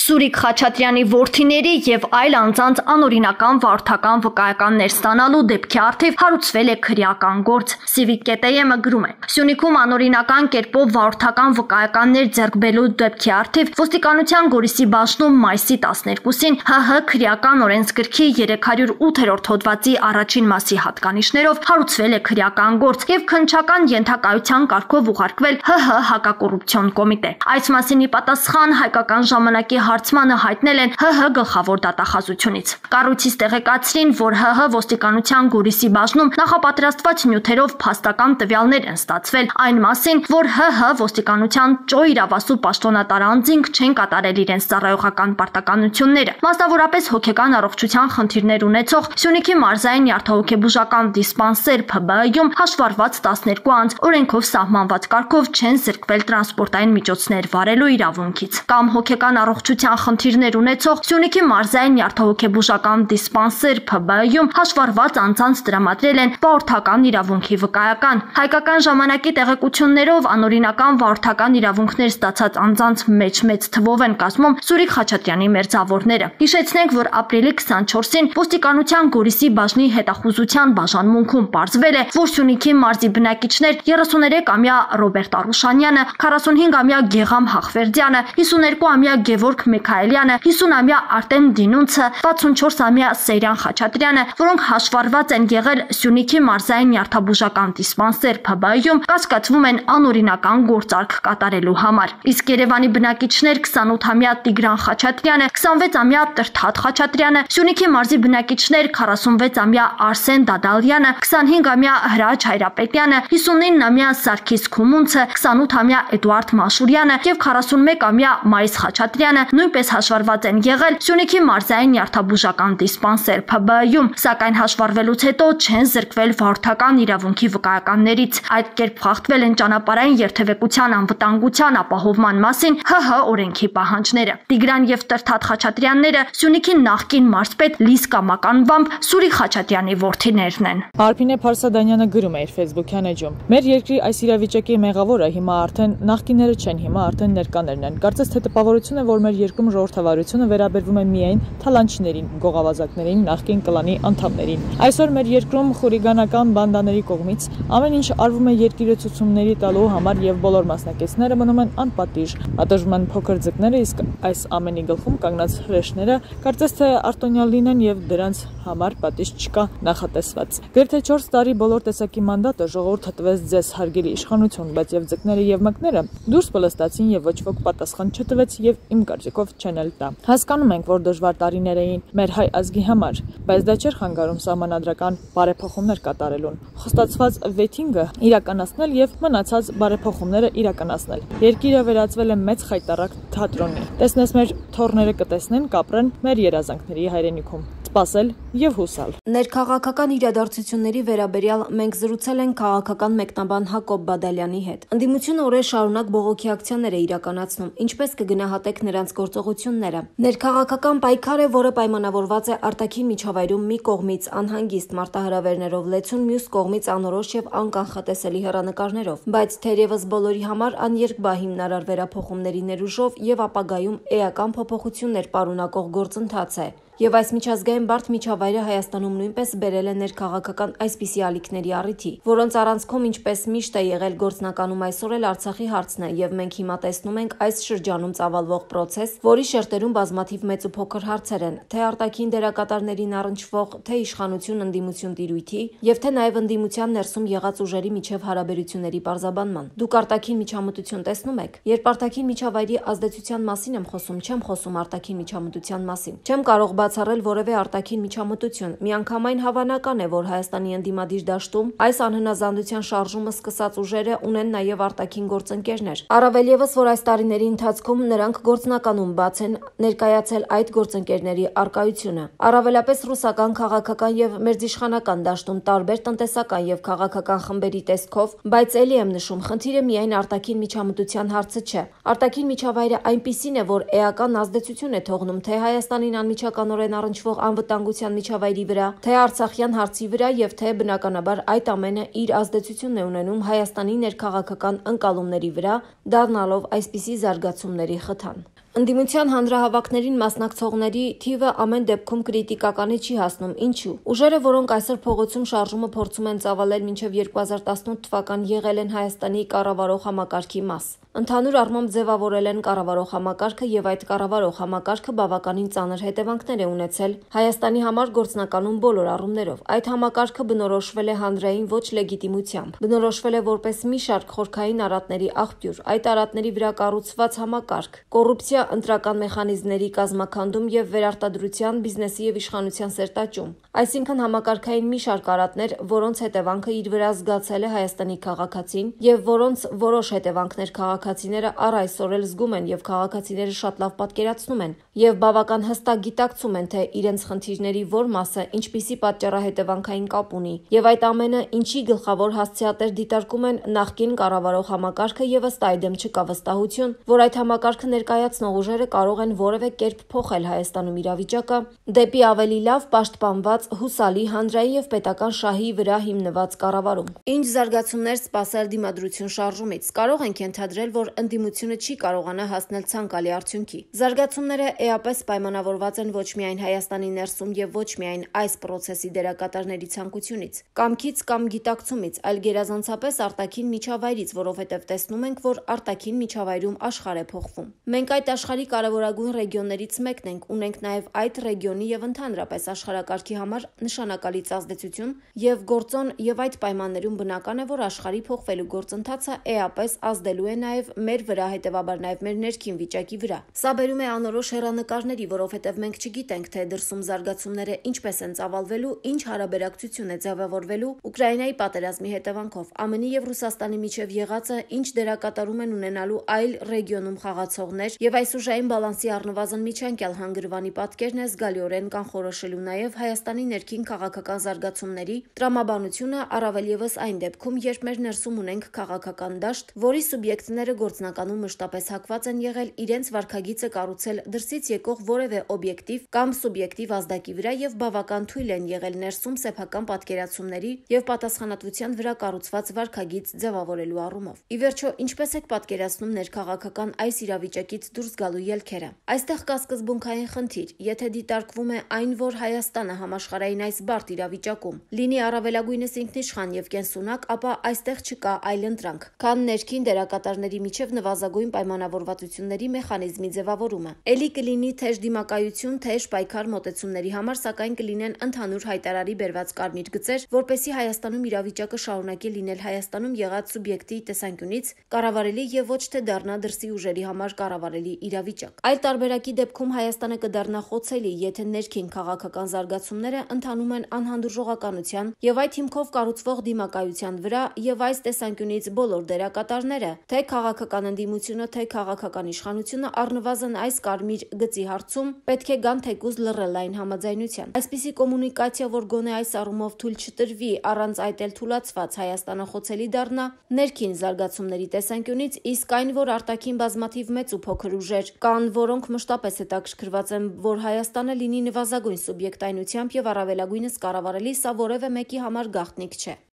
Սուրիկ Խաչատրյանի որդիների եւ այլ անձանց անօրինական վարորդական վկայականներ ստանալու դեպքի առթիվ հարուցվել է քրեական գործ։ Civic.am-ը գրում է. Սյունիքում անօրինական կերպով վարորդական վկայականներ ձեռք բերելու դեպքի առթիվ ոստիկանության Գորիսի բաժնում մայիսի 12-ին ՀՀ քրեական օրենսգրքի 308-րդ հոդվածի առաջին մասի հատկանիշներով հարուցվել է քրեական գործ եւ քննչական ենթակայության կարգով ուղարկվել ՀՀ հակակոռուպցիոն կոմիտե։ Այս մասին ի պատասխան հայկական ժամանակի հարցմանը հայտնել են ՀՀ գլխավոր դատախազությունից։ Կառույցից տեղեկացրին, որ ՀՀ ոստիկանության Գորիսի բաժնում նախապատրաստված նյութերով փաստական տվյալներ են ստացվել այն մասին, որ ՀՀ ոստիկանության Ճո իրավասու պաշտոնատար անձինք չեն կատարել իրենց ծառայողական պարտականությունները։ Մասնավորապես հոգեկան առողջության խնդիրներ ունեցող Սյունիքի մարզային նյարդահոգեբուժական դիսպանսեր ՓԲԸ-ում հաշվառված 12 անձ օրենքով սահմանված կարգով չեն զրկվել տրանսպորտային միջոցներ վարելու իրավունքից կամ հոգեկան առողջության խնդիրներ ունեցող Սյունիքի մարզային նյարդահոգեբուժական դիսպանսեր ՓԲԸ-ում հաշվառված անձանց տրամադրել են վարորդական իրավունքի վկայական։ Հայկական ժամանակի տեղեկություններով անօրինական վարորդական իրավունքներ ստացած անձանց մեջ մեծ թվով են կազմում Սուրիկ Խաչատրյանի մերձավորները։ Հիշեցնենք, որ ապրիլի 24-ին ոստիկանության Գորիսի բաժնի հետախուզության բաժանմունքում պարզվել է, որ Սյունիքի մարզի բնակիչներ 33-ամյա Ռոբերտ Արուշանյանը, 45-ամյա Գեգամ Հախվերդյանը, 52-ամյա Գևորգ Միքայելյանը, 50-ամյա Արտեմ Դինունցը, 64-ամյա Սեյրան Խաչատրյանը, որոնք հաշվառված են եղել Սյունիքի մարզային նյարդաբուժական դիսպանսեր ՓԲԸ-ում, կասկածվում են անօրինական գործարք կատարելու համար։ Իսկ Երևանի բնակիչներ 28-ամյա Տիգրան Խաչատրյանը, 26-ամյա Տրթատ Խաչատրյանը, Սյունիքի մարզի բնակիչներ 46-ամյա Արսեն Դադալյանը, 25-ամյա Հրաչ Հայրապետյանը, 59-ամյա Սարգիս Քումունցը, 28-ամյա Էդուարդ Մաշուրյանը եւ 41-ամյա Մայիս Խաչատրյանը նույնպես հաշվառված են եղել Սյունիքի մարզային նյարդաբուժական դիսպանսեր ՓԲԸ-ում, սակայն հաշվառվելուց հետո չեն զրկվել վարորդական իրավունքի վկայականներից։ Այդ կերպ խախտվել են ճանապարհային երթևեկության անվտանգության ապահովման մասին ՀՀ օրենքի պահանջները։ Տիգրան եւ Տրթատ Խաչատրյանները Սյունիքի նախկին մարզպետ Լիսկա Մականվամբ Սուրիկ Խաչատրյանի որդիներն են։ Արփինե Փարսադանյանը գրում է իր Facebook-յան էջում. Մեր երկրի այս իրավիճակի մեղավորը հիմա արդեն նախկինները չեն, հիմա արդեն ներկաներն են։ Կարծես թե տպավորություն է, որ մեր երկրում ժողովրդավարությունը վերաբերվում է միայն թալանչիներին, գողավազակներին, նախկին կլանի անդամներին։ Այսօր մեր երկրում խուլիգանական բանդաների կողմից ամեն ինչ արվում է երկիրեցությունների տալու համար եւ բոլոր մասնակիցները մնում են անպատիժ։ Պատժվում են փոքր ձկները, իսկ այս ամենի գլխում կանգնած հրեշները կարծես թե արտոնյալ լինեն եւ դրանց համար պատիժ չկա նախատեսված։ Գրեթե 4 տարի բոլոր տեսակի մանդատը ժողովուրդը տվեց ձեզ հարգելի իշխանություն, բայց եւ ձկները եւ մկները դուրս պլստացին եւ ոչ ոք պատասխան չտվեց եւ իմ կարծիքով չեն էլ տա։ Հասկանում ենք, որ դժվար տարիներ էին մեր հայ ազգի համար, բայց դա չէր խանգարում սահմանադրական բարեփոխումներ կատարելուն, խոստացված վեթինգը իրականացնել եւ մնացած բարեփոխումները իրականացնել։ Երկիրը վերածվել է մեծ խայտառակ թատրոնի։ Տեսնես մեր թորները կտեսնեն, կապրեն մեր երազանքների հայրենիքում։ Սպասել եւ հուսալ։ Ներքաղաքական իրադարձությունների վերաբերյալ մենք զրուցել ենք քաղաքական մեկնաբան Հակոբ Բադալյանի հետ։ Ընդդիմությունը օրեր շարունակ բողոքի ակցիաներ է իրականացնում, ինչպես կգնահատեք նրանց գործողությունները։ Ներքաղաքական պայքար է, որը պայմանավորված է արտաքին միջավայրում մի կողմից անհանգիստ մարտահրավերներով լեցուն, մյուս կողմից անորոշ եւ անկանխատեսելի հեռանկարներով, բայց թերևս բոլորի համար աներկբա հիմնարար վերափոխումների ներուժով եւ ապագայում էական փոփոխություններ պարունակող գործընթաց է։ Եվ այս միջազգային բարդ միջավայրը Հայաստանում նույնպես բերել է ներքաղաքական այսպիսի ալիքների առիթի, որոնց առանցքում ինչպես միշտ է եղել գործնականում այսօր էլ Արցախի հարցն է, եւ մենք հիմա տեսնում ենք այս շրջանում ծավալվող process, որի շերտերում բազմաթիվ մեծ ու փոքր հարցեր են, թե արտաքին դերակատարներին առնչվող, թե իշխանություն ընդդիմություն տիրույթի, եւ թե նաեւ ընդդիմության ներսում եղած ուժերի միջև հարաբերությունների պարզաբանման։ Դուք արտաքին միջամտություն տեսնում եք։ Երբ արտաքին միջավայրի ազդեցության մասին եմ խոսում, չեմ խոսում արտաքին միջամտության մասին։ Չեմ կարող բացառել որևէ արտաքին միջամտություն։ Միանգամայն հավանական է, որ Հայաստանի ընդդիմադիր դաշտում այս անհնազանդության շարժումը սկսած ուժերը ունեն նաև արտաքին գործընկերներ։ Առավել ևս, որ այս տարիների ընթացքում նրանք գործնականում բաց են ներկայացել այդ գործընկերների առկայությունը։ Առավելապես ռուսական քաղաքական եւ մերձիշխանական դաշտում տարբեր տնտեսական եւ քաղաքական խմբերի տեսքով, բայց ելի եմ նշում, խնդիրը միայն արտաքին միջամտության հարցը չէ։ Արտաքին միջավայրը այնպիսին է, որ էական ազդեցություն է թողնում թե Հայաստանին անմիջական կենսաբանորեն առնչվող անվտանգության միջավայրի վրա, թե Արցախյան հարցի վրա եւ թե բնականաբար այդ ամենը իր ազդեցությունն է ունենում Հայաստանի ներքաղաքական ընկալումների վրա, դառնալով այսպիսի զարգացումների խթան։ Ընդդիմության հանրահավաքներին մասնակցողների թիվը ամեն դեպքում կրիտիկականի չի հասնում, ինչու։ Ուժերը, որոնք այսօր փողոցում շարժումը փորձում են ծավալել մինչև 2018 թվական, եղել են Հայաստանի կառավարող համակարգի մաս։ Ընդհանուր առմամբ ձևավորել են կառավարող համակարգը եւ այդ կառավարող համակարգը բավականին ծանր հետևանքներ է ունեցել Հայաստանի համար գործնականում բոլոր առումներով։ Այդ համակարգը բնորոշվել է հանրային ոչ լեգիտիմությամբ, բնորոշվել է որպես մի շարք խորքային արատների աղբյուր, այդ արատների վրա կառուցված համակարգ, կոռուպցիա, ընտրական մեխանիզմների կազմաքանդում եւ վերարտադրության, բիզնեսի եւ իշխանության սերտաճում։ Այսինքն համակարգային մի շարք արատներ, որոնց հետևանքը իր վրա զգացել է Հայաստանի քաղաքացին եւ որոնց որոշ հետևանքներ քաղաքացիները առ այսօր էլ զգում են եւ քաղաքացիները շատ լավ պատկերացնում են եւ բավական հստակ գիտակցում են, թե իրենց խնդիրների որ մասը ինչպիսի պատճառահետևանքային կապ ունի եւ այդ ամենը ինչի գլխավոր հասցեատեր դիտարկում են նախկին կառավարող համակարգը եւ ըստ այդմ չկա վստահություն, որ այդ համակարգը ներկայացնող ուժերը կարող են որևէ կերպ փոխել Հայաստանում իրավիճակը դեպի ավելի լավ պաշտպանված, հուսալի, հանրային եւ պետական շահի վրա հիմնված կառավարում։ Ինչ զարգացումներ սպասել դիմադրություն շարժումից։ Կարող ենք ենթադրել, որ ընդդիմությունը չի կարողանա հասնել ցանկալի արդյունքի։ Զարգացումները էապես պայմանավորված են ոչ միայն Հայաստանի ներսում եւ ոչ միայն այս process-ի դերակատարների ցանկությունից, կամքից կամ գիտակցումից, այլ գերազանցապես արտաքին միջավայրից, որովհետեւ տեսնում ենք, որ արտաքին միջավայրում աշխարհ է փոխվում։ Մենք այդ աշխարհի կարևորագույն ռեգիոններից մեկն ենք, ունենք նաեւ այդ ռեգիոնի եւ ընդհանրապես աշխարհակարգի համար նշանակալից ազդեցություն եւ գործոն եւ այդ պայմաններում բնական է, որ աշխարհի փոխվելու գործընթացը էապես ազդելու է նաեւ մեր վրա, հետեւաբար նաեւ մեր ներքին վիճակի վրա։ Սա բերում է անորոշ հեռանկարների, որովհետեւ մենք չգիտենք, թե դրսում զարգացումները ինչպես են ծավալվելու, ինչ հարաբերակցություն է ձևավորվելու Ուկրաինայի պատերազմի հետևանքով, ԱՄՆ-ի եւ Ռուսաստանի միջև եղածը ինչ դերակատարում են ունենալու այլ ռեգիոնում խաղացողներ եւ այս ուժային բալանսի առնվազն միջանկյալ հանգրվանի պատկերն է զգալիորեն կանխորոշելու նաեւ Հայաստանի ներքին քաղաքական զարգացումների տրամաբանությունը, առավել եւս այն դեպքում, երբ մեր ներսում ունենք քաղաքական դաշտ, որի սուբյեկտները գործնականում մշտապես հակված են եղել իրենց վարքագիծը կառուցել դրսից եկող որևէ օբյեկտիվ կամ սուբյեկտիվ ազդակի վրա եւ բավական թույլ են եղել ներսում սեփական պատկերացումների եւ պատասխանատվության վրա կառուցված վարքագիծ ձևավորելու առումով։ Ի վերջո, ինչպես եք պատկերացնում ներքաղաքական այս իրավիճակից դուրս գալու ելքերը։ Այստեղ կա սկզբունքային խնդիր, եթե դիտարկվում է այն, որ Հայաստանը համաշխարհային այս բարդ իրավիճակում լինի առավելագույնս ինքնիշխան եւ կենսունակ, ապա այստեղ չկա այլընտրանք, քան ներքին դերակատարների միջև նվազագույն պայմանավորվածությունների մեխանիզմի ձևավորումը։ Էլի կլինի թեժ դիմակայություն, թեժ պայքար մոտեցումների համար, սակայն կլինեն ընդհանուր հայտարարի բերված կարմիր գծեր, որպեսզի Հայաստանում իրավիճակը շարունակի լինել Հայաստանում եղած սուբյեկտի տեսանկյունից կառավարելի եւ ոչ թե դառնա դրսի ուժերի համար կառավարելի իրավիճակ։ Այլ տարբերակի դեպքում Հայաստանը կդառնա խոցելի, եթե ներքին քաղաքական զարգացումները ընթանում են անհանդուրժողականության եւ այդ հիմքով կառուցվող դիմակայության վրա եւ այս տեսանկյունից բոլոր դերակատարները, թե քաղաքական ընդդիմությունը, թե քաղաքական իշխանությունը առնվազն այս կարմիր գծի հարցում պետք է գան թեկուզ լռելային համաձայնության։ Այսպիսի կոմունիկացիա, որ գոնե այս առումով թույլ չտրվի, առանց այդ էլ թուլացված Հայաստանը խոցելի դառնա ներքին զարգացումների տեսանկյունից, իսկ այն, որ արտաքին բազմաթիվ մեծ ու փոքր ուժեր կան, որոնք մշտապես հետաքրքրված են, որ Հայաստանը լինի նվազագույն սուբյեկտայնությամբ եւ առավելագույնս կառավարելի, սա որևէ մեկի համար գաղտնիք չէ։